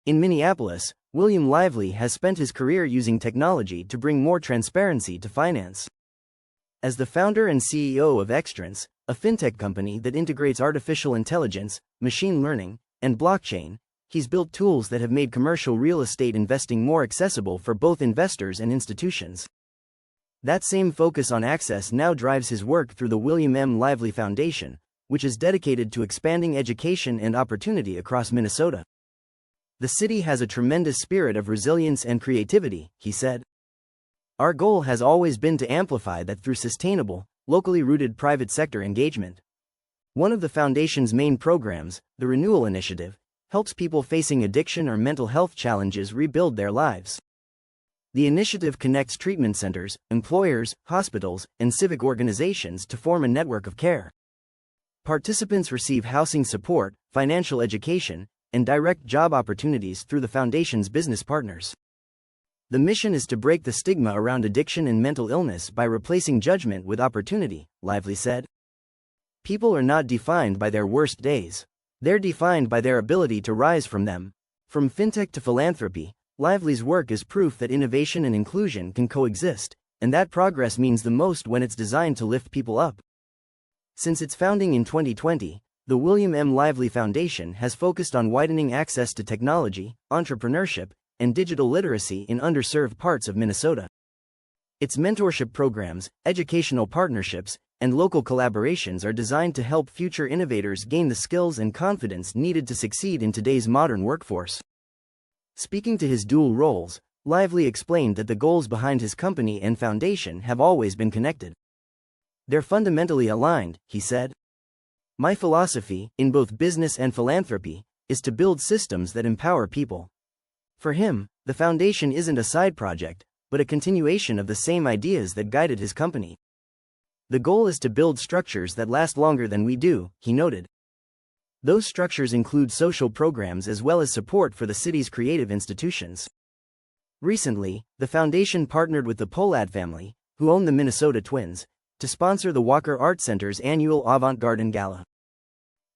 In Minneapolis, William Lively has spent his career using technology to bring more transparency to finance. As the founder and CEO of Extrance, a fintech company that integrates artificial intelligence, machine learning, and blockchain, he's built tools that have made commercial real estate investing more accessible for both investors and institutions. That same focus on access now drives his work through the William M. Lively Foundation, which is dedicated to expanding education and opportunity across Minnesota. The city has a tremendous spirit of resilience and creativity, he said. Our goal has always been to amplify that through sustainable, locally rooted private sector engagement. One of the foundation's main programs, the Renewal Initiative, helps people facing addiction or mental health challenges rebuild their lives. The initiative connects treatment centers, employers, hospitals, and civic organizations to form a network of care. Participants receive housing support, financial education, and direct job opportunities through the foundation's business partners. The mission is to break the stigma around addiction and mental illness by replacing judgment with opportunity, Lively said. People are not defined by their worst days. They're defined by their ability to rise from them. From fintech to philanthropy, Lively's work is proof that innovation and inclusion can coexist, and that progress means the most when it's designed to lift people up. Since its founding in 2020, the William M. Lively Foundation has focused on widening access to technology, entrepreneurship, and digital literacy in underserved parts of Minnesota. Its mentorship programs, educational partnerships, and local collaborations are designed to help future innovators gain the skills and confidence needed to succeed in today's modern workforce. Speaking to his dual roles, Lively explained that the goals behind his company and foundation have always been connected. They're fundamentally aligned, he said. My philosophy, in both business and philanthropy, is to build systems that empower people. For him, the foundation isn't a side project, but a continuation of the same ideas that guided his company. The goal is to build structures that last longer than we do, he noted. Those structures include social programs as well as support for the city's creative institutions. Recently, the foundation partnered with the Pohlad family, who own the Minnesota Twins, to sponsor the Walker Art Center's annual Avant-Garden Gala.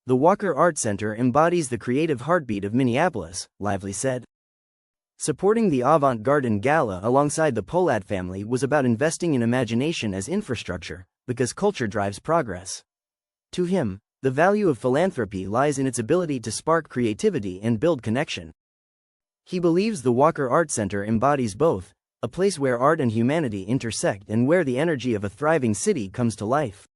The Walker Art Center embodies the creative heartbeat of Minneapolis, Lively said. Supporting the Avant-Garden Gala alongside the Pohlad family was about investing in imagination as infrastructure, because culture drives progress. To him, the value of philanthropy lies in its ability to spark creativity and build connection. He believes the Walker Art Center embodies both, a place where art and humanity intersect and where the energy of a thriving city comes to life.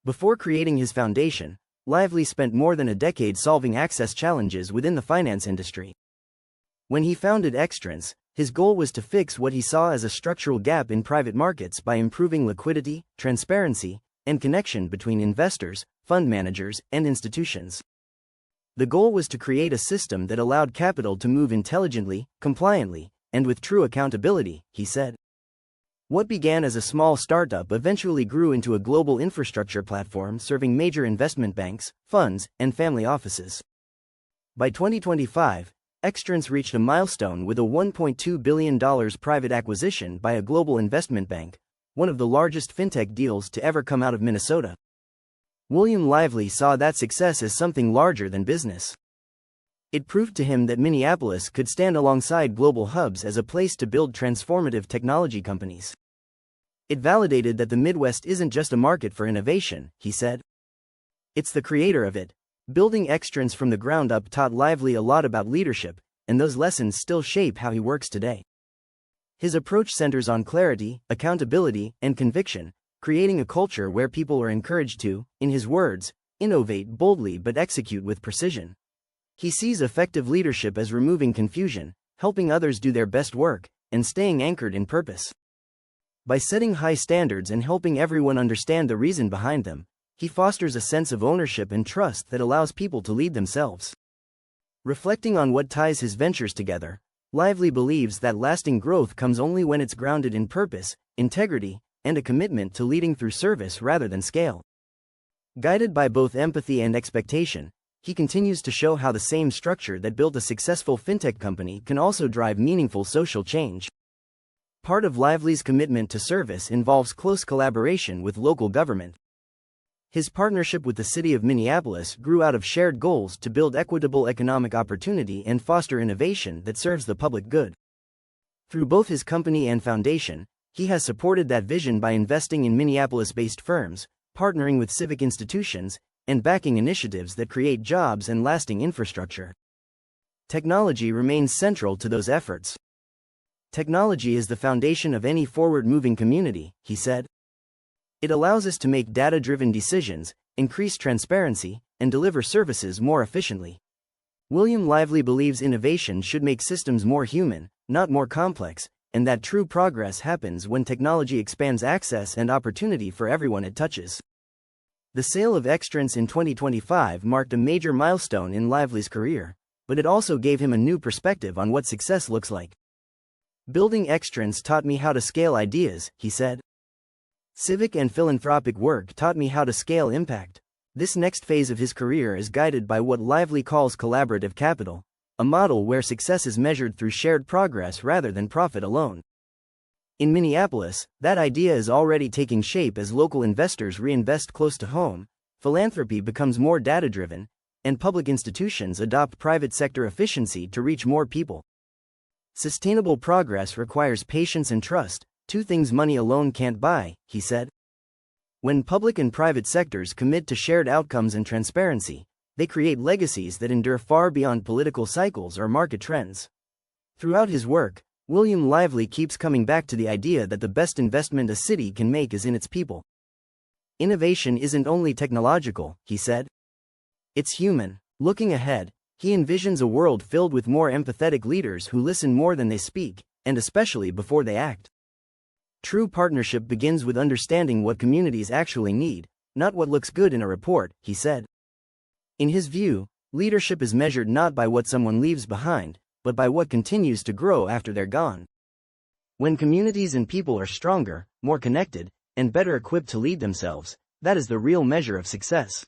Before creating his foundation, Lively spent more than a decade solving access challenges within the finance industry. When he founded Extrance, his goal was to fix what he saw as a structural gap in private markets by improving liquidity, transparency, and connection between investors, fund managers, and institutions. The goal was to create a system that allowed capital to move intelligently, compliantly, and with true accountability, he said. What began as a small startup eventually grew into a global infrastructure platform serving major investment banks, funds, and family offices. By 2025, Extrance reached a milestone with a $1.2 billion private acquisition by a global investment bank, one of the largest fintech deals to ever come out of Minnesota. William Lively saw that success as something larger than business. It proved to him that Minneapolis could stand alongside global hubs as a place to build transformative technology companies. It validated that the Midwest isn't just a market for innovation, he said. It's the creator of it. Building Extrance from the ground up taught Lively a lot about leadership, and those lessons still shape how he works today. His approach centers on clarity, accountability, and conviction, creating a culture where people are encouraged to, in his words, innovate boldly but execute with precision. He sees effective leadership as removing confusion, helping others do their best work, and staying anchored in purpose. By setting high standards and helping everyone understand the reason behind them, he fosters a sense of ownership and trust that allows people to lead themselves. Reflecting on what ties his ventures together, Lively believes that lasting growth comes only when it's grounded in purpose, integrity, and a commitment to leading through service rather than scale. Guided by both empathy and expectation, he continues to show how the same structure that built a successful fintech company can also drive meaningful social change. Part of Lively's commitment to service involves close collaboration with local government. His partnership with the city of Minneapolis grew out of shared goals to build equitable economic opportunity and foster innovation that serves the public good. Through both his company and foundation, he has supported that vision by investing in Minneapolis-based firms, partnering with civic institutions, and backing initiatives that create jobs and lasting infrastructure. Technology remains central to those efforts. Technology is the foundation of any forward-moving community, he said. It allows us to make data-driven decisions, increase transparency, and deliver services more efficiently. William Lively believes innovation should make systems more human, not more complex, and that true progress happens when technology expands access and opportunity for everyone it touches. The sale of Extrance in 2025 marked a major milestone in Lively's career, but it also gave him a new perspective on what success looks like. Building Extrance taught me how to scale ideas, he said. Civic and philanthropic work taught me how to scale impact. This next phase of his career is guided by what Lively calls collaborative capital, a model where success is measured through shared progress rather than profit alone. In Minneapolis, that idea is already taking shape as local investors reinvest close to home, philanthropy becomes more data-driven, and public institutions adopt private sector efficiency to reach more people. Sustainable progress requires patience and trust, two things money alone can't buy, he said. When public and private sectors commit to shared outcomes and transparency, they create legacies that endure far beyond political cycles or market trends. Throughout his work, William Lively keeps coming back to the idea that the best investment a city can make is in its people. Innovation isn't only technological, he said. It's human. Looking ahead, he envisions a world filled with more empathetic leaders who listen more than they speak, and especially before they act. True partnership begins with understanding what communities actually need, not what looks good in a report, he said. In his view, leadership is measured not by what someone leaves behind, but by what continues to grow after they're gone. When communities and people are stronger, more connected, and better equipped to lead themselves, that is the real measure of success.